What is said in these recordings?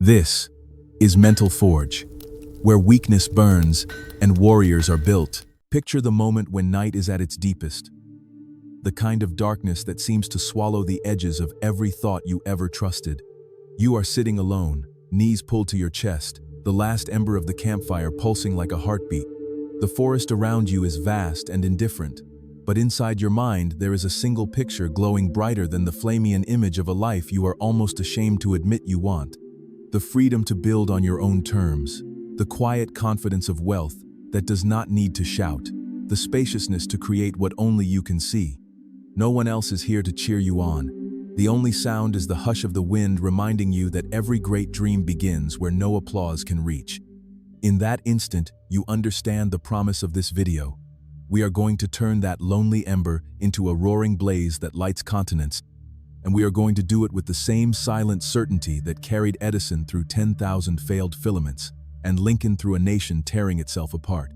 This is Mental Forge, where weakness burns and warriors are built. Picture the moment when night is at its deepest, the kind of darkness that seems to swallow the edges of every thought you ever trusted. You are sitting alone, knees pulled to your chest, the last ember of the campfire pulsing like a heartbeat. The forest around you is vast and indifferent, but inside your mind there is a single picture glowing brighter than the Flamian image of a life you are almost ashamed to admit you want. The freedom to build on your own terms, the quiet confidence of wealth that does not need to shout, the spaciousness to create what only you can see. No one else is here to cheer you on. The only sound is the hush of the wind reminding you that every great dream begins where no applause can reach. In that instant, you understand the promise of this video. We are going to turn that lonely ember into a roaring blaze that lights continents, and we are going to do it with the same silent certainty that carried Edison through 10,000 failed filaments and Lincoln through a nation tearing itself apart.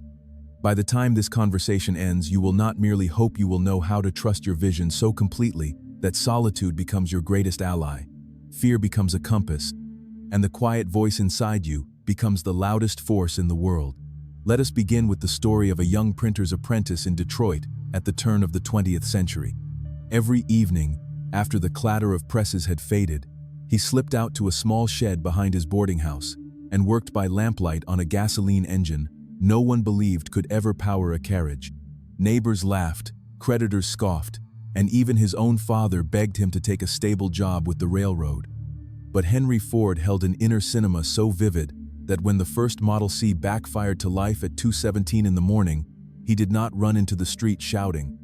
By the time this conversation ends, you will not merely hope you will know how to trust your vision so completely that solitude becomes your greatest ally, fear becomes a compass, and the quiet voice inside you becomes the loudest force in the world. Let us begin with the story of a young printer's apprentice in Detroit at the turn of the 20th century. Every evening, after the clatter of presses had faded, he slipped out to a small shed behind his boarding house and worked by lamplight on a gasoline engine no one believed could ever power a carriage. Neighbors laughed, creditors scoffed, and even his own father begged him to take a stable job with the railroad. But Henry Ford held an inner cinema so vivid that when the first Model C backfired to life at 2:17 in the morning, he did not run into the street shouting.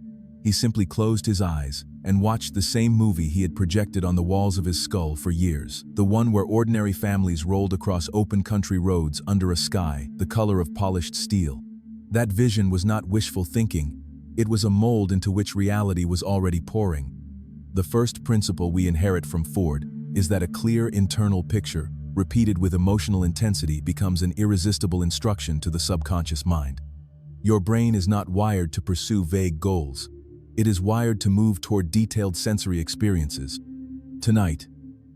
He simply closed his eyes and watched the same movie he had projected on the walls of his skull for years, the one where ordinary families rolled across open country roads under a sky the color of polished steel. That vision was not wishful thinking, it was a mold into which reality was already pouring. The first principle we inherit from Ford is that a clear internal picture, repeated with emotional intensity, becomes an irresistible instruction to the subconscious mind. Your brain is not wired to pursue vague goals. It is wired to move toward detailed sensory experiences. Tonight,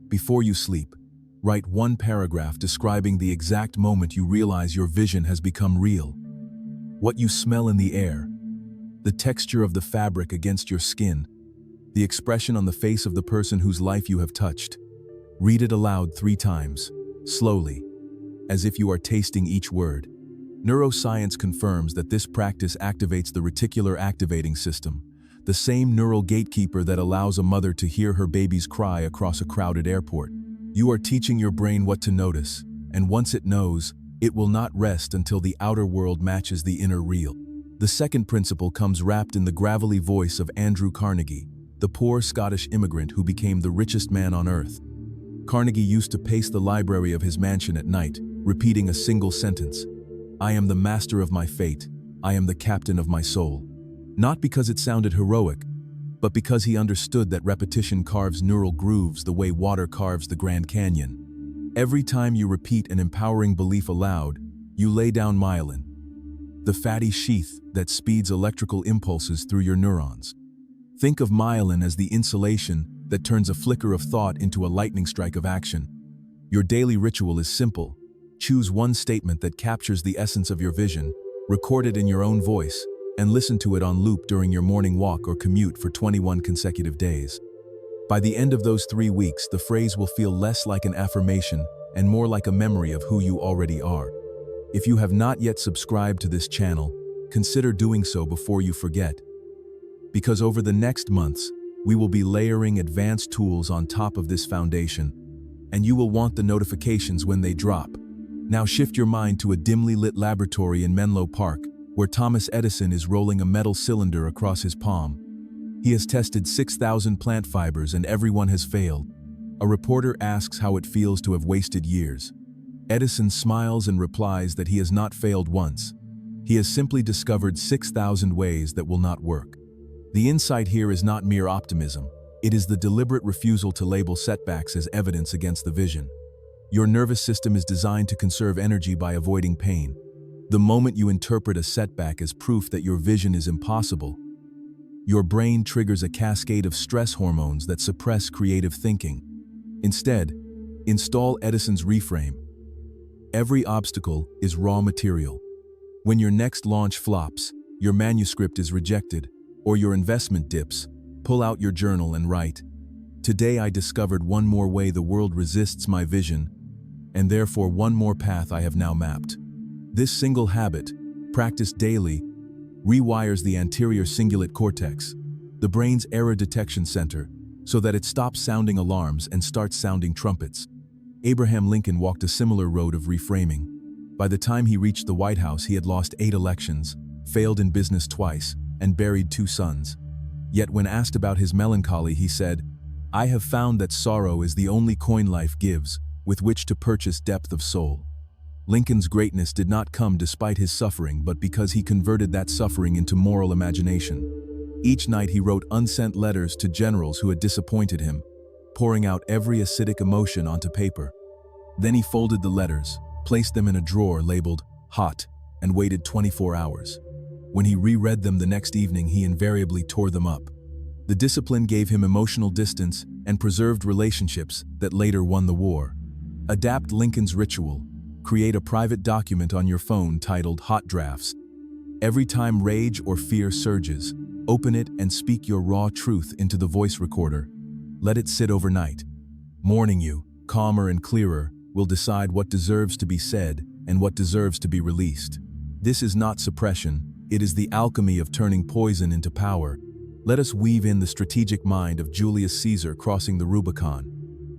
before you sleep, write one paragraph describing the exact moment you realize your vision has become real. What you smell in the air, the texture of the fabric against your skin, the expression on the face of the person whose life you have touched. Read it aloud 3 times, slowly, as if you are tasting each word. Neuroscience confirms that this practice activates the reticular activating system, the same neural gatekeeper that allows a mother to hear her baby's cry across a crowded airport. You are teaching your brain what to notice, and once it knows, it will not rest until the outer world matches the inner real. The second principle comes wrapped in the gravelly voice of Andrew Carnegie, the poor Scottish immigrant who became the richest man on earth. Carnegie used to pace the library of his mansion at night, repeating a single sentence: "I am the master of my fate, I am the captain of my soul." Not because it sounded heroic, but because he understood that repetition carves neural grooves the way water carves the Grand Canyon. Every time you repeat an empowering belief aloud, you lay down myelin, the fatty sheath that speeds electrical impulses through your neurons. Think of myelin as the insulation that turns a flicker of thought into a lightning strike of action. Your daily ritual is simple. Choose one statement that captures the essence of your vision, record it in your own voice, and listen to it on loop during your morning walk or commute for 21 consecutive days. By the end of those 3 weeks, the phrase will feel less like an affirmation and more like a memory of who you already are. If you have not yet subscribed to this channel, consider doing so before you forget. Because over the next months, we will be layering advanced tools on top of this foundation, and you will want the notifications when they drop. Now shift your mind to a dimly lit laboratory in Menlo Park, where Thomas Edison is rolling a metal cylinder across his palm. He has tested 6,000 plant fibers and everyone has failed. A reporter asks how it feels to have wasted years. Edison smiles and replies that he has not failed once. He has simply discovered 6,000 ways that will not work. The insight here is not mere optimism. It is the deliberate refusal to label setbacks as evidence against the vision. Your nervous system is designed to conserve energy by avoiding pain. The moment you interpret a setback as proof that your vision is impossible, your brain triggers a cascade of stress hormones that suppress creative thinking. Instead, Install Edison's reframe. Every obstacle is raw material. When your next launch flops, your manuscript is rejected, or your investment dips, pull out your journal and write, "Today I discovered one more way the world resists my vision, and therefore one more path I have now mapped." This single habit, practiced daily, rewires the anterior cingulate cortex, the brain's error detection center, so that it stops sounding alarms and starts sounding trumpets. Abraham Lincoln walked a similar road of reframing. By the time he reached the White House, he had lost 8 elections, failed in business twice, and buried 2 sons. Yet when asked about his melancholy, he said, "I have found that sorrow is the only coin life gives, with which to purchase depth of soul." Lincoln's greatness did not come despite his suffering, but because he converted that suffering into moral imagination. Each night he wrote unsent letters to generals who had disappointed him, pouring out every acidic emotion onto paper. Then he folded the letters, placed them in a drawer labeled "hot," and waited 24 hours. When he reread them the next evening, he invariably tore them up. The discipline gave him emotional distance and preserved relationships that later won the war. Adapt Lincoln's ritual. Create a private document on your phone titled "Hot Drafts." Every time rage or fear surges, open it and speak your raw truth into the voice recorder. Let it sit overnight. Morning you, calmer and clearer, will decide what deserves to be said and what deserves to be released. This is not suppression, it is the alchemy of turning poison into power. Let us weave in the strategic mind of Julius Caesar crossing the Rubicon.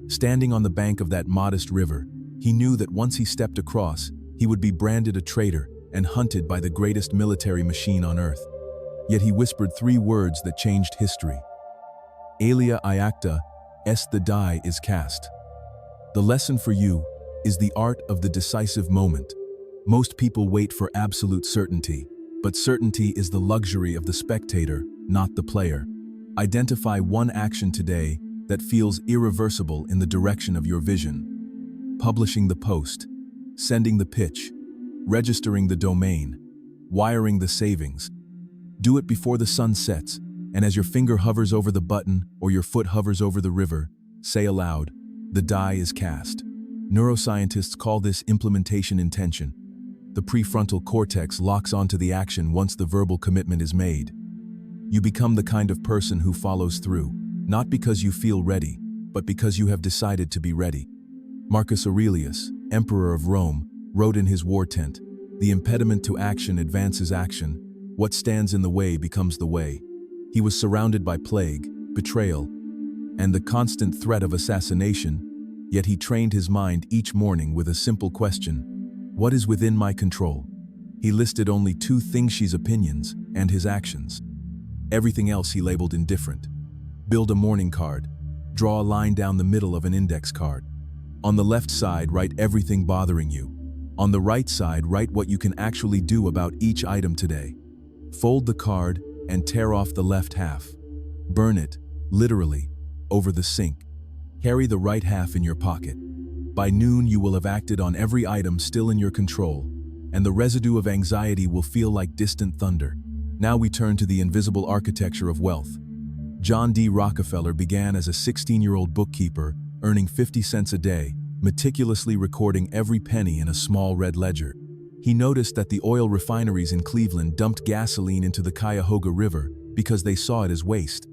Standing on the bank of that modest river, he knew that once he stepped across, he would be branded a traitor and hunted by the greatest military machine on earth. Yet he whispered 3 words that changed history. Alia iacta, est the die is cast. The lesson for you is the art of the decisive moment. Most people wait for absolute certainty, but certainty is the luxury of the spectator, not the player. Identify one action today that feels irreversible in the direction of your vision. Publishing the post, sending the pitch, registering the domain, wiring the savings. Do it before the sun sets, and as your finger hovers over the button or your foot hovers over the river, say aloud, "The die is cast." Neuroscientists call this implementation intention. The prefrontal cortex locks onto the action once the verbal commitment is made. You become the kind of person who follows through, not because you feel ready, but because you have decided to be ready. Marcus Aurelius, Emperor of Rome, wrote in his war tent, "The impediment to action advances action. What stands in the way becomes the way." He was surrounded by plague, betrayal, and the constant threat of assassination, yet he trained his mind each morning with a simple question: what is within my control? He listed only 2 things: his opinions and his actions. Everything else he labeled indifferent. Build a morning card. Draw a line down the middle of an index card. On the left side, write everything bothering you. On the right side, write what you can actually do about each item today. Fold the card and tear off the left half. Burn it, literally, over the sink. Carry the right half in your pocket. By noon, you will have acted on every item still in your control, and the residue of anxiety will feel like distant thunder. Now we turn to the invisible architecture of wealth. John D. Rockefeller began as a 16-year-old bookkeeper, earning 50 cents a day, meticulously recording every penny in a small red ledger. He noticed that the oil refineries in Cleveland dumped gasoline into the Cuyahoga River because they saw it as waste.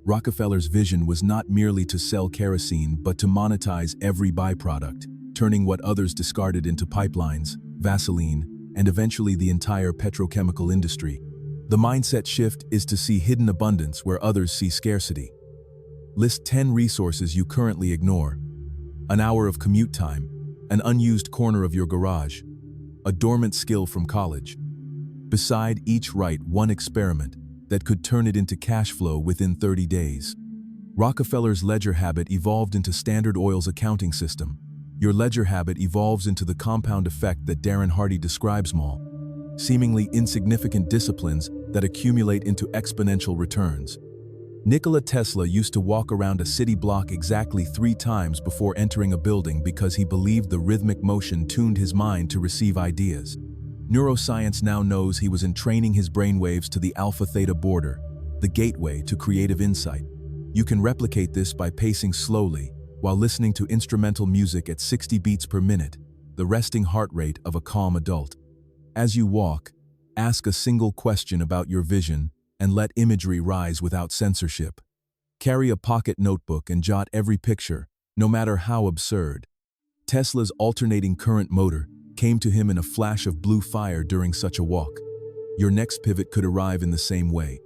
Rockefeller's vision was not merely to sell kerosene, but to monetize every byproduct, turning what others discarded into pipelines, Vaseline, and eventually the entire petrochemical industry. The mindset shift is to see hidden abundance where others see scarcity. List 10 resources you currently ignore. An hour of commute time, an unused corner of your garage, a dormant skill from college. Beside each, write one experiment that could turn it into cash flow within 30 days. Rockefeller's ledger habit evolved into Standard Oil's accounting system. Your ledger habit evolves into the compound effect that Darren Hardy describes: small, seemingly insignificant disciplines that accumulate into exponential returns. Nikola Tesla used to walk around a city block exactly 3 times before entering a building because he believed the rhythmic motion tuned his mind to receive ideas. Neuroscience now knows he was entraining his brainwaves to the alpha-theta border, the gateway to creative insight. You can replicate this by pacing slowly, while listening to instrumental music at 60 beats per minute, the resting heart rate of a calm adult. As you walk, ask a single question about your vision and let imagery rise without censorship. Carry a pocket notebook and jot every picture, no matter how absurd. Tesla's alternating current motor came to him in a flash of blue fire during such a walk. Your next pivot could arrive in the same way.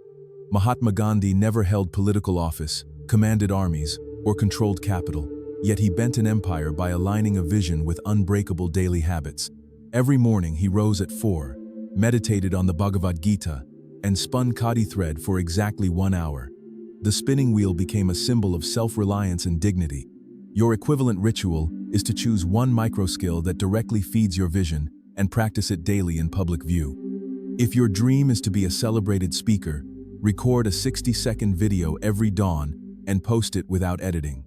Mahatma Gandhi never held political office, commanded armies, or controlled capital, yet he bent an empire by aligning a vision with unbreakable daily habits. Every morning he rose at 4, meditated on the Bhagavad Gita, and spun khadi thread for exactly 1 hour. The spinning wheel became a symbol of self-reliance and dignity. Your equivalent ritual is to choose one micro-skill that directly feeds your vision and practice it daily in public view. If your dream is to be a celebrated speaker, record a 60-second video every dawn and post it without editing.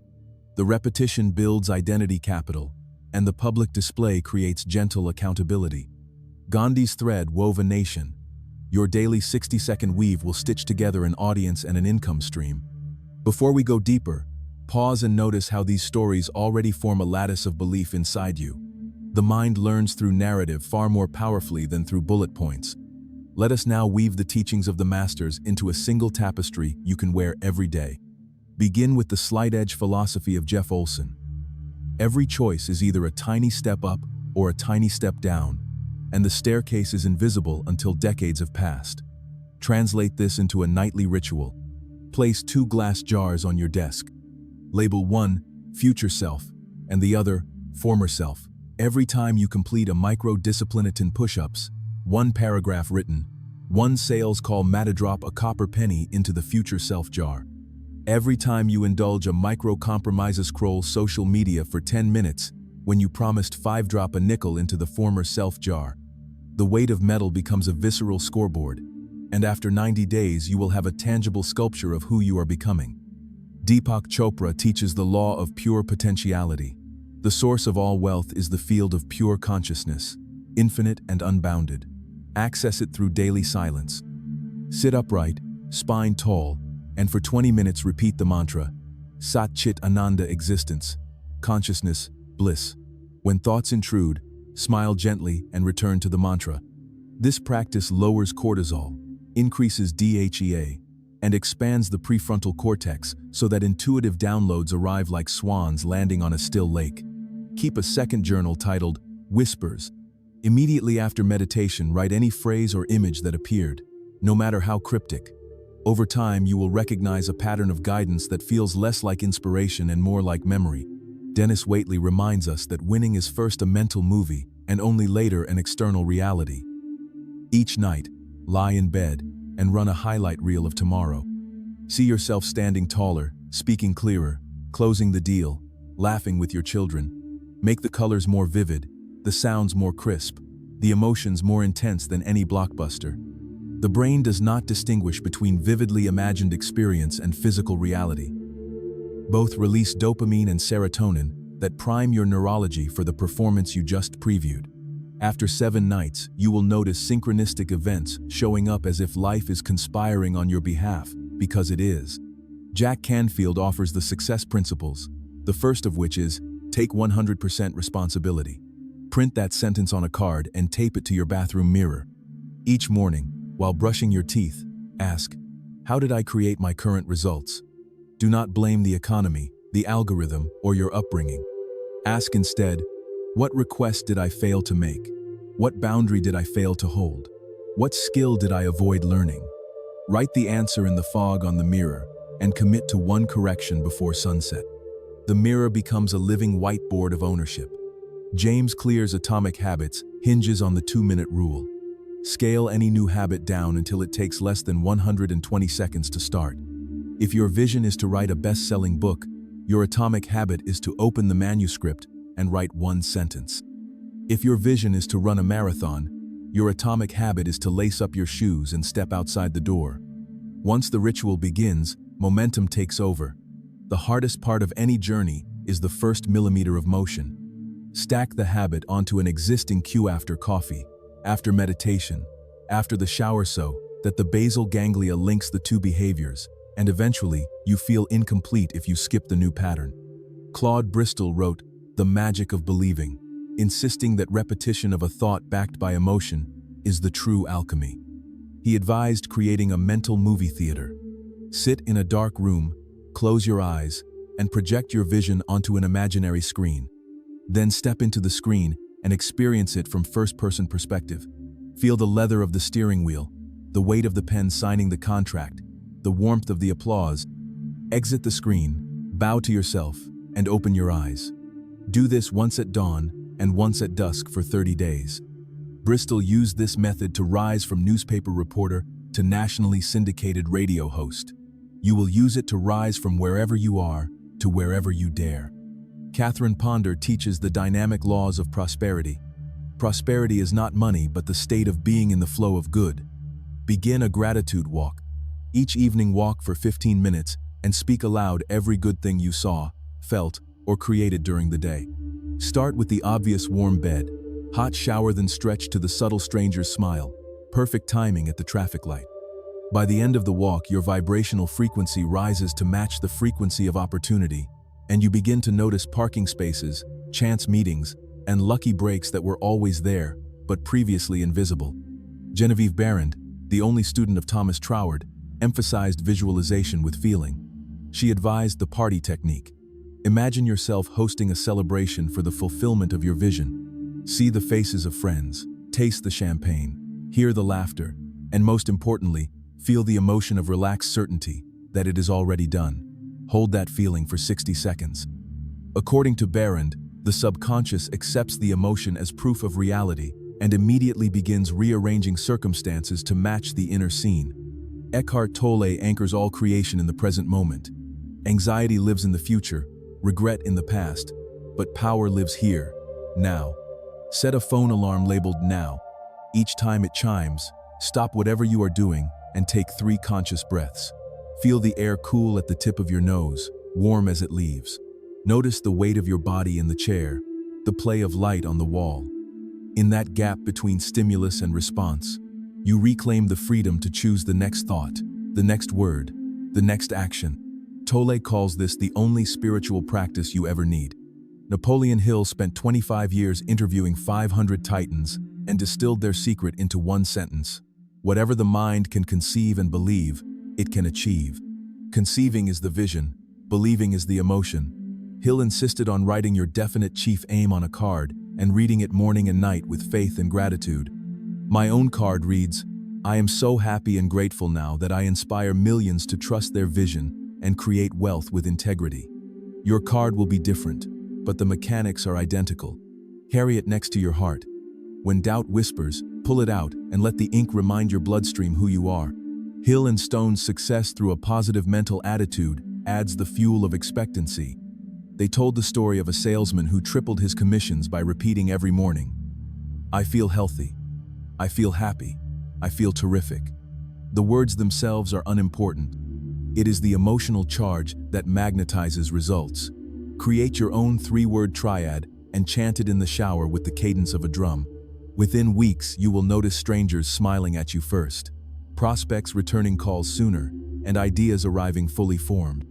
The repetition builds identity capital, and the public display creates gentle accountability. Gandhi's thread wove a nation. Your daily 60-second weave will stitch together an audience and an income stream. Before we go deeper, pause and notice how these stories already form a lattice of belief inside you. The mind learns through narrative far more powerfully than through bullet points. Let us now weave the teachings of the masters into a single tapestry you can wear every day. Begin with the slight-edge philosophy of Jeff Olson. Every choice is either a tiny step up or a tiny step down, and the staircase is invisible until decades have passed. Translate this into a nightly ritual. Place 2 glass jars on your desk. Label one, future self, and the other, former self. Every time you complete a micro-disciplinatin push-ups, 1 paragraph written, 1 sales call matter, drop a copper penny into the future self jar. Every time you indulge a micro-compromise, scroll social media for 10 minutes, when you promised 5, drop a nickel into the former self jar. The weight of metal becomes a visceral scoreboard, and after 90 days you will have a tangible sculpture of who you are becoming. Deepak Chopra teaches the law of pure potentiality. The source of all wealth is the field of pure consciousness, infinite and unbounded. Access it through daily silence. Sit upright, spine tall, and for 20 minutes repeat the mantra, Sat Chit Ananda, existence, consciousness, bliss. When thoughts intrude, smile gently and return to the mantra. This practice lowers cortisol, increases DHEA, and expands the prefrontal cortex so that intuitive downloads arrive like swans landing on a still lake. Keep a second journal titled Whispers. Immediately after meditation, write any phrase or image that appeared, no matter how cryptic. Over time, you will recognize a pattern of guidance that feels less like inspiration and more like memory. Dennis Waitley reminds us that winning is first a mental movie and only later an external reality. Each night, lie in bed and run a highlight reel of tomorrow. See yourself standing taller, speaking clearer, closing the deal, laughing with your children. Make the colors more vivid, the sounds more crisp, the emotions more intense than any blockbuster. The brain does not distinguish between vividly imagined experience and physical reality. Both release dopamine and serotonin that prime your neurology for the performance you just previewed. After 7 nights, you will notice synchronistic events showing up as if life is conspiring on your behalf, because it is. Jack Canfield offers the success principles, the first of which is, take 100% responsibility. Print that sentence on a card and tape it to your bathroom mirror. Each morning, while brushing your teeth, ask, how did I create my current results? Do not blame the economy, the algorithm, or your upbringing. Ask instead, what request did I fail to make? What boundary did I fail to hold? What skill did I avoid learning? Write the answer in the fog on the mirror and commit to one correction before sunset. The mirror becomes a living whiteboard of ownership. James Clear's Atomic Habits hinges on the 2-minute rule. Scale any new habit down until it takes less than 120 seconds to start. If your vision is to write a best-selling book, your atomic habit is to open the manuscript and write 1 sentence. If your vision is to run a marathon, your atomic habit is to lace up your shoes and step outside the door. Once the ritual begins, momentum takes over. The hardest part of any journey is the first millimeter of motion. Stack the habit onto an existing cue after coffee, after meditation, after the shower so that the basal ganglia links the 2 behaviors, and eventually you feel incomplete if you skip the new pattern. Claude Bristol wrote The Magic of Believing, insisting that repetition of a thought backed by emotion is the true alchemy. He advised creating a mental movie theater. Sit in a dark room, close your eyes, and project your vision onto an imaginary screen. Then step into the screen and experience it from first-person perspective. Feel the leather of the steering wheel, the weight of the pen signing the contract, the warmth of the applause. Exit the screen, bow to yourself, and open your eyes. Do this once at dawn and once at dusk for 30 days. Bristol used this method to rise from newspaper reporter to nationally syndicated radio host. You will use it to rise from wherever you are to wherever you dare. Catherine Ponder teaches the dynamic laws of prosperity. Prosperity is not money, but the state of being in the flow of good. Begin a gratitude walk. Each evening, walk for 15 minutes and speak aloud every good thing you saw, felt, or created during the day. Start with the obvious warm bed, hot shower, then stretch to the subtle stranger's smile. Perfect timing at the traffic light. By the end of the walk, your vibrational frequency rises to match the frequency of opportunity, and you begin to notice parking spaces, chance meetings, and lucky breaks that were always there, but previously invisible. Genevieve Barrand, the only student of Thomas Troward, emphasized visualization with feeling. She advised the party technique. Imagine yourself hosting a celebration for the fulfillment of your vision. See the faces of friends, taste the champagne, hear the laughter, and most importantly, feel the emotion of relaxed certainty that it is already done. Hold that feeling for 60 seconds. According to Barrand, the subconscious accepts the emotion as proof of reality and immediately begins rearranging circumstances to match the inner scene. Eckhart Tolle anchors all creation in the present moment. Anxiety lives in the future, regret in the past, but power lives here, now. Set a phone alarm labeled now. Each time it chimes, stop whatever you are doing and take 3 conscious breaths. Feel the air cool at the tip of your nose, warm as it leaves. Notice the weight of your body in the chair, the play of light on the wall. In that gap between stimulus and response, you reclaim the freedom to choose the next thought, the next word, the next action. Tolle calls this the only spiritual practice you ever need. Napoleon Hill spent 25 years interviewing 500 titans and distilled their secret into one sentence. Whatever the mind can conceive and believe, it can achieve. Conceiving is the vision, believing is the emotion. Hill insisted on writing your definite chief aim on a card and reading it morning and night with faith and gratitude. My own card reads, "I am so happy and grateful now that I inspire millions to trust their vision and create wealth with integrity." Your card will be different, but the mechanics are identical. Carry it next to your heart. When doubt whispers, pull it out and let the ink remind your bloodstream who you are. Hill and Stone's success through a positive mental attitude adds the fuel of expectancy. They told the story of a salesman who tripled his commissions by repeating every morning, "I feel healthy. I feel happy. I feel terrific." The words themselves are unimportant. It is the emotional charge that magnetizes results. Create your own 3-word triad and chant it in the shower with the cadence of a drum. Within weeks, you will notice strangers smiling at you first, prospects returning calls sooner, and ideas arriving fully formed.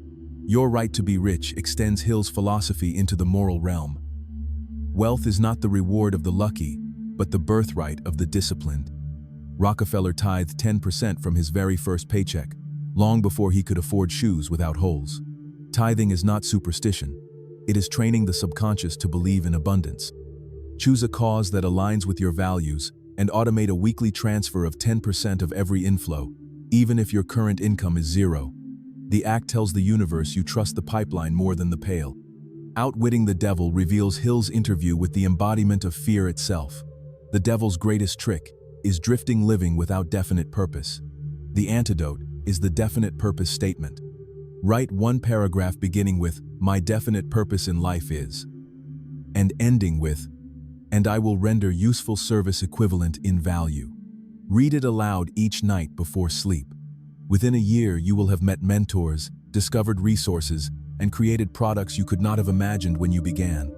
Your right to be rich extends Hill's philosophy into the moral realm. Wealth is not the reward of the lucky, but the birthright of the disciplined. Rockefeller tithed 10% from his very first paycheck, long before he could afford shoes without holes. Tithing is not superstition. It is training the subconscious to believe in abundance. Choose a cause that aligns with your values and automate a weekly transfer of 10% of every inflow, even if your current income is 0. The act tells the universe you trust the pipeline more than the pail. Outwitting the Devil reveals Hill's interview with the embodiment of fear itself. The devil's greatest trick is drifting living without definite purpose. The antidote is the definite purpose statement. Write one paragraph beginning with, "My definite purpose in life is," and ending with, "and I will render useful service equivalent in value." Read it aloud each night before sleep. Within a year, you will have met mentors, discovered resources, and created products you could not have imagined when you began.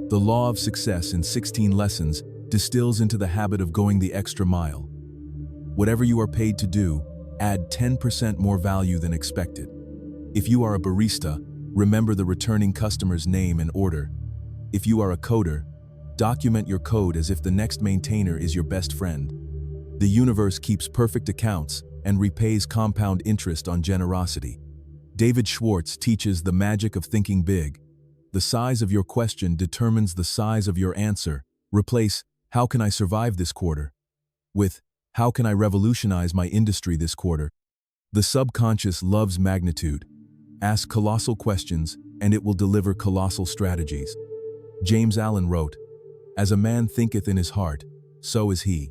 The law of success in 16 lessons distills into the habit of going the extra mile. Whatever you are paid to do, add 10% more value than expected. If you are a barista, Remember the returning customer's name and order. If you are a coder, document your code as if the next maintainer is your best friend. The universe keeps perfect accounts and repays compound interest on generosity. David Schwartz teaches the magic of thinking big. The size of your question determines the size of your answer. Replace, "How can I survive this quarter?" with, "How can I revolutionize my industry this quarter?" The subconscious loves magnitude. Ask colossal questions, and it will deliver colossal strategies. James Allen wrote, "As a man thinketh in his heart, so is he."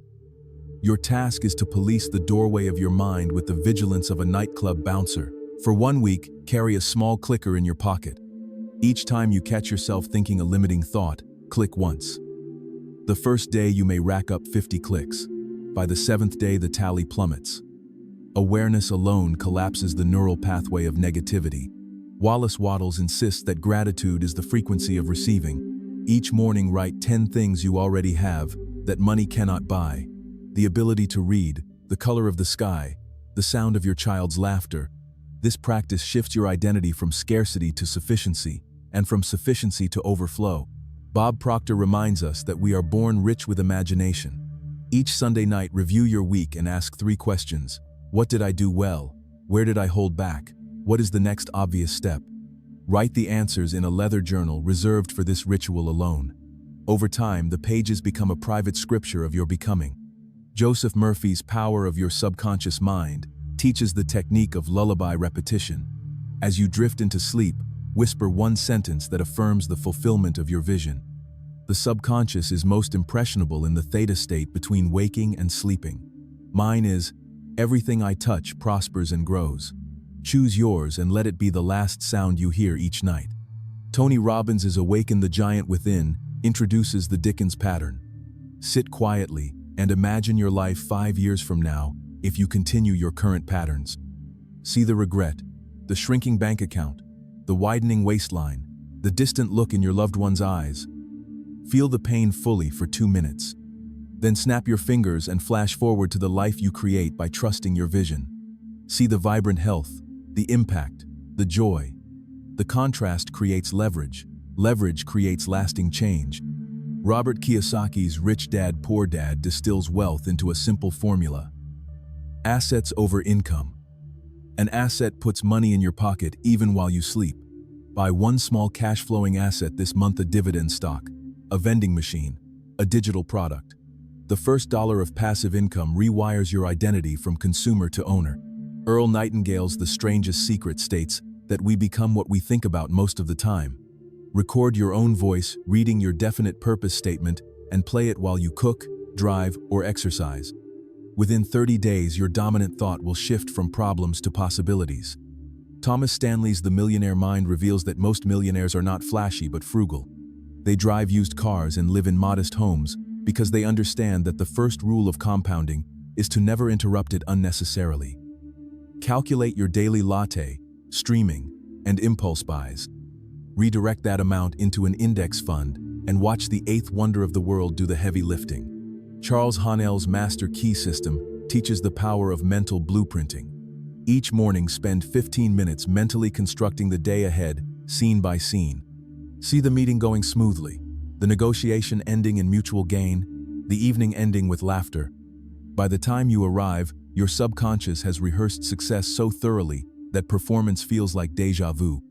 Your task is to police the doorway of your mind with the vigilance of a nightclub bouncer. For 1 week, carry a small clicker in your pocket. Each time you catch yourself thinking a limiting thought, click once. The first day you may rack up 50 clicks. By the 7th day the tally plummets. Awareness alone collapses the neural pathway of negativity. Wallace Wattles insists that gratitude is the frequency of receiving. Each morning write 10 things you already have that money cannot buy. The ability to read, the color of the sky, the sound of your child's laughter. This practice shifts your identity from scarcity to sufficiency, and from sufficiency to overflow. Bob Proctor reminds us that we are born rich with imagination. Each Sunday night, review your week and ask 3 questions. What did I do well? Where did I hold back? What is the next obvious step? Write the answers in a leather journal reserved for this ritual alone. Over time, the pages become a private scripture of your becoming. Joseph Murphy's Power of Your Subconscious Mind teaches the technique of lullaby repetition. As you drift into sleep, whisper one sentence that affirms the fulfillment of your vision. The subconscious is most impressionable in the theta state between waking and sleeping. Mine is, "Everything I touch prospers and grows." Choose yours and let it be the last sound you hear each night. Tony Robbins' Awaken the Giant Within introduces the Dickens pattern. Sit quietly and imagine your life 5 years from now if you continue your current patterns. See the regret, the shrinking bank account, the widening waistline, the distant look in your loved one's eyes. Feel the pain fully for 2 minutes. Then snap your fingers and flash forward to the life you create by trusting your vision. See the vibrant health, the impact, the joy. The contrast creates leverage. Leverage creates lasting change. Robert Kiyosaki's Rich Dad Poor Dad distills wealth into a simple formula. Assets over income. An asset puts money in your pocket even while you sleep. Buy one small cash-flowing asset this month: a dividend stock, a vending machine, a digital product. The first dollar of passive income rewires your identity from consumer to owner. Earl Nightingale's The Strangest Secret states that we become what we think about most of the time. Record your own voice, reading your definite purpose statement, and play it while you cook, drive, or exercise. Within 30 days, your dominant thought will shift from problems to possibilities. Thomas Stanley's The Millionaire Mind reveals that most millionaires are not flashy but frugal. They drive used cars and live in modest homes because they understand that the first rule of compounding is to never interrupt it unnecessarily. Calculate your daily latte, streaming, and impulse buys. Redirect that amount into an index fund and watch the eighth wonder of the world do the heavy lifting. Charles Haanel's Master Key System teaches the power of mental blueprinting. Each morning, spend 15 minutes mentally constructing the day ahead, scene by scene. See the meeting going smoothly, the negotiation ending in mutual gain, the evening ending with laughter. By the time you arrive, your subconscious has rehearsed success so thoroughly that performance feels like déjà vu.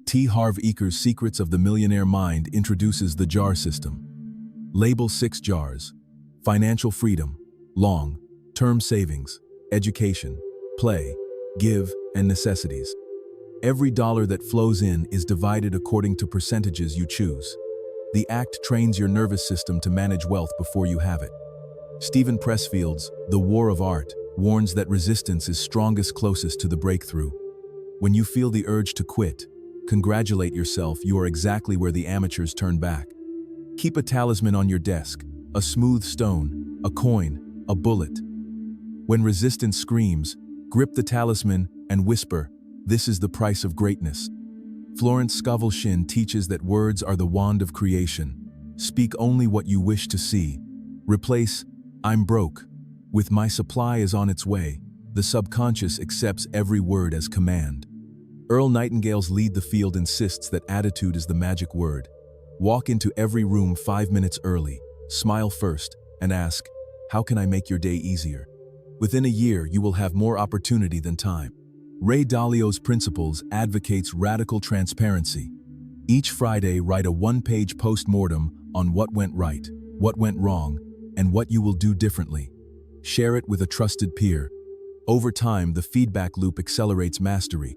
T. Harv Eker's Secrets of the Millionaire Mind introduces the JAR system. Label 6 jars: financial freedom, long-term savings, education, play, give, and necessities. Every dollar that flows in is divided according to percentages you choose. The act trains your nervous system to manage wealth before you have it. Stephen Pressfield's The War of Art warns that resistance is strongest closest to the breakthrough. When you feel the urge to quit, congratulate yourself, you are exactly where the amateurs turn back. Keep a talisman on your desk, a smooth stone, a coin, a bullet. When resistance screams, grip the talisman and whisper, "This is the price of greatness." Florence Scovel Shinn teaches that words are the wand of creation. Speak only what you wish to see. Replace "I'm broke" with "My supply is on its way." The subconscious accepts every word as command. Earl Nightingale's Lead the Field insists that attitude is the magic word. Walk into every room 5 minutes early, smile first, and ask, "How can I make your day easier?" Within a year, you will have more opportunity than time. Ray Dalio's Principles advocates radical transparency. Each Friday, write a one-page post-mortem on what went right, what went wrong, and what you will do differently. Share it with a trusted peer. Over time, the feedback loop accelerates mastery.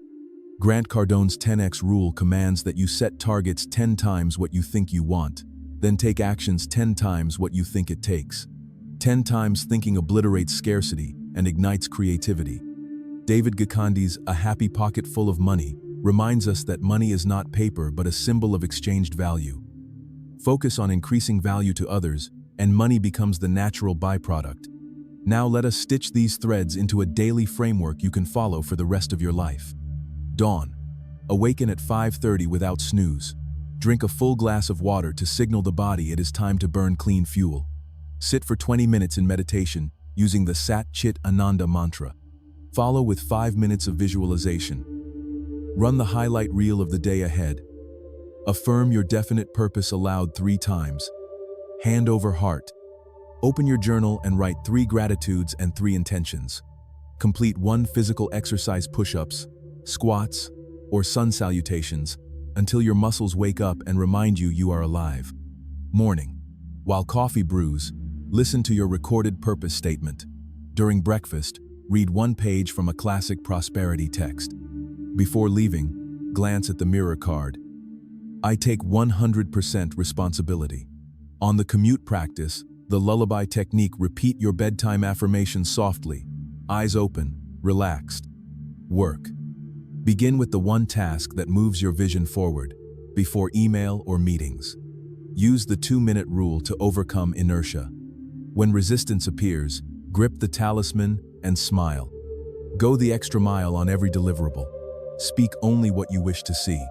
Grant Cardone's 10x rule commands that you set targets 10 times what you think you want, then take actions 10 times what you think it takes. 10 times thinking obliterates scarcity and ignites creativity. David Gikandji's A Happy Pocket Full of Money reminds us that money is not paper but a symbol of exchanged value. Focus on increasing value to others, and money becomes the natural byproduct. Now let us stitch these threads into a daily framework you can follow for the rest of your life. Dawn. Awaken at 5:30 without snooze. Drink a full glass of water to signal the body it is time to burn clean fuel. Sit for 20 minutes in meditation using the Sat Chit Ananda mantra. Follow with 5 minutes of visualization. Run the highlight reel of the day ahead. Affirm your definite purpose aloud 3 times. Hand over heart. Open your journal and write 3 gratitudes and 3 intentions. Complete 1 physical exercise push-ups, squats, or sun salutations until your muscles wake up and remind you you are alive. Morning. While coffee brews, listen to your recorded purpose statement. During breakfast, read 1 page from a classic prosperity text. Before leaving, glance at the mirror card. I take 100% responsibility. On the commute practice, the lullaby technique, repeat your bedtime affirmations softly, eyes open, relaxed. Work. Begin with the one task that moves your vision forward, before email or meetings. Use the 2-minute rule to overcome inertia. When resistance appears, grip the talisman and smile. Go the extra mile on every deliverable. Speak only what you wish to see.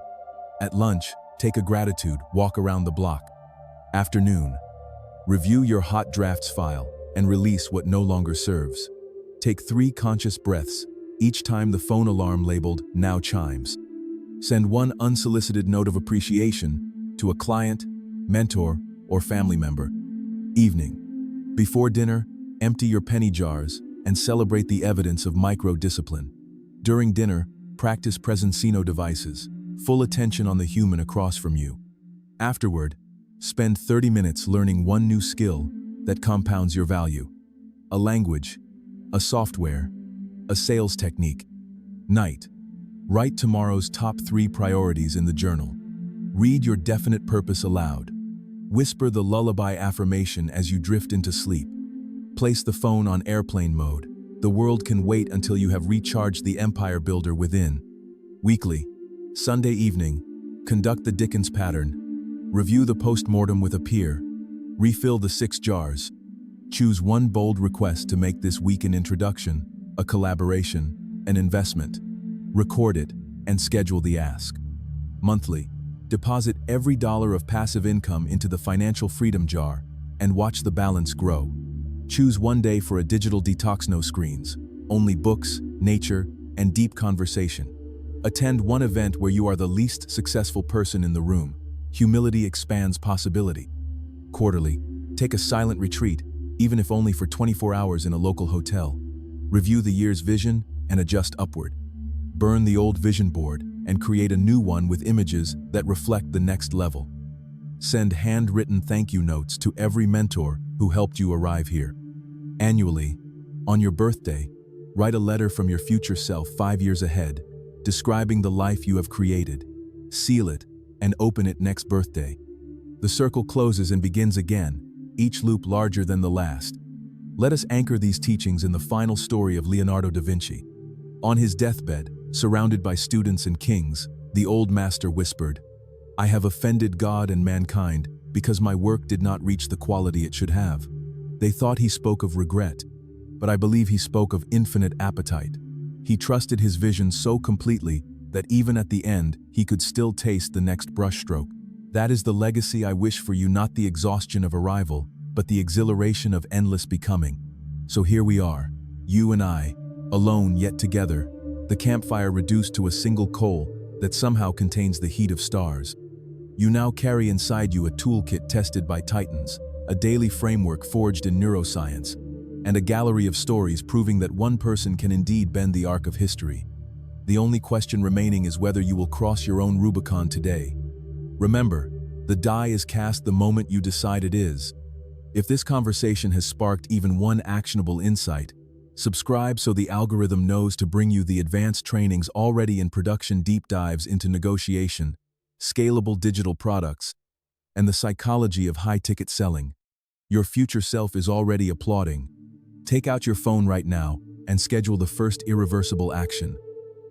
At lunch, take a gratitude walk around the block. Afternoon. Review your hot drafts file and release what no longer serves. Take 3 conscious breaths each time the phone alarm labeled "Now" chimes. Send 1 unsolicited note of appreciation to a client, mentor, or family member. Evening. Before dinner, empty your penny jars and celebrate the evidence of micro-discipline. During dinner, practice Presenzino devices, full attention on the human across from you. Afterward, spend 30 minutes learning 1 new skill that compounds your value. A language, a software, a sales technique. Night. Write tomorrow's top 3 priorities in the journal. Read your definite purpose aloud. Whisper the lullaby affirmation as you drift into sleep. Place the phone on airplane mode. The world can wait until you have recharged the empire builder within. Weekly. Sunday evening. Conduct the Dickens pattern. Review the post-mortem with a peer. Refill the 6 jars. Choose 1 bold request to make this week: an introduction, a collaboration, an investment. Record it and schedule the ask. Monthly. Deposit every dollar of passive income into the financial freedom jar and watch the balance grow. Choose 1 day for a digital detox: no screens, only books, nature, and deep conversation. Attend 1 event where you are the least successful person in the room. Humility expands possibility. Quarterly. Take a silent retreat, even if only for 24 hours in a local hotel. Review the year's vision and adjust upward. Burn the old vision board and create a new one with images that reflect the next level. Send handwritten thank you notes to every mentor who helped you arrive here. Annually, on your birthday, write a letter from your future self 5 years ahead, describing the life you have created. Seal it and open it next birthday. The circle closes and begins again, each loop larger than the last. Let us anchor these teachings in the final story of Leonardo da Vinci. On his deathbed, surrounded by students and kings, the old master whispered, "I have offended God and mankind because my work did not reach the quality it should have." They thought he spoke of regret, but I believe he spoke of infinite appetite. He trusted his vision so completely that even at the end, he could still taste the next brushstroke. That is the legacy I wish for you, not the exhaustion of arrival, but the exhilaration of endless becoming. So here we are, you and I, alone yet together, the campfire reduced to a single coal that somehow contains the heat of stars. You now carry inside you a toolkit tested by titans, a daily framework forged in neuroscience, and a gallery of stories proving that one person can indeed bend the arc of history. The only question remaining is whether you will cross your own Rubicon today. Remember, the die is cast the moment you decide it is. If this conversation has sparked even one actionable insight, subscribe so the algorithm knows to bring you the advanced trainings already in production, deep dives into negotiation, scalable digital products, and the psychology of high-ticket selling. Your future self is already applauding. Take out your phone right now and schedule the first irreversible action.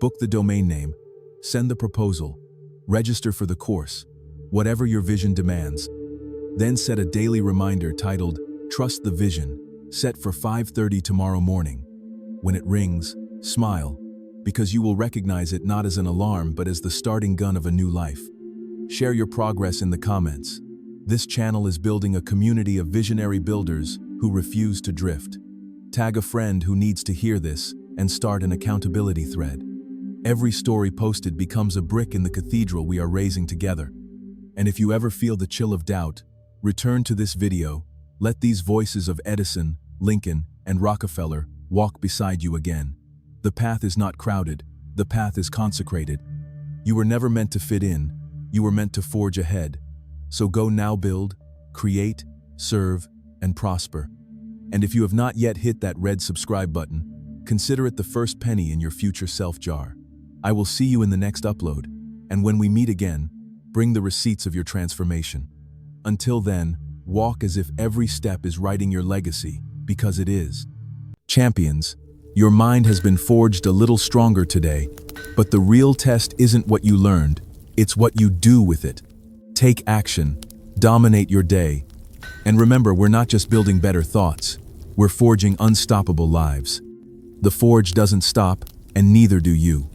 Book the domain name, send the proposal, register for the course, whatever your vision demands. Then set a daily reminder titled, "Trust the Vision," set for 5:30 tomorrow morning. When it rings, smile, because you will recognize it not as an alarm but as the starting gun of a new life. Share your progress in the comments. This channel is building a community of visionary builders who refuse to drift. Tag a friend who needs to hear this and start an accountability thread. Every story posted becomes a brick in the cathedral we are raising together. And if you ever feel the chill of doubt, return to this video. Let these voices of Edison, Lincoln, and Rockefeller walk beside you again. The path is not crowded, the path is consecrated. You were never meant to fit in, you were meant to forge ahead. So go now, build, create, serve, and prosper. And if you have not yet hit that red subscribe button, consider it the first penny in your future self jar. I will see you in the next upload, and when we meet again, bring the receipts of your transformation. Until then, walk as if every step is writing your legacy, because it is. Champions, your mind has been forged a little stronger today, but the real test isn't what you learned, it's what you do with it. Take action, dominate your day, and remember, we're not just building better thoughts, we're forging unstoppable lives. The forge doesn't stop, and neither do you.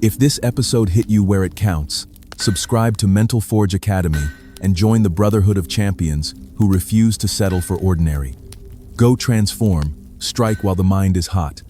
If this episode hit you where it counts, subscribe to Mental Forge Academy and join the Brotherhood of Champions who refuse to settle for ordinary. Go transform, strike while the mind is hot.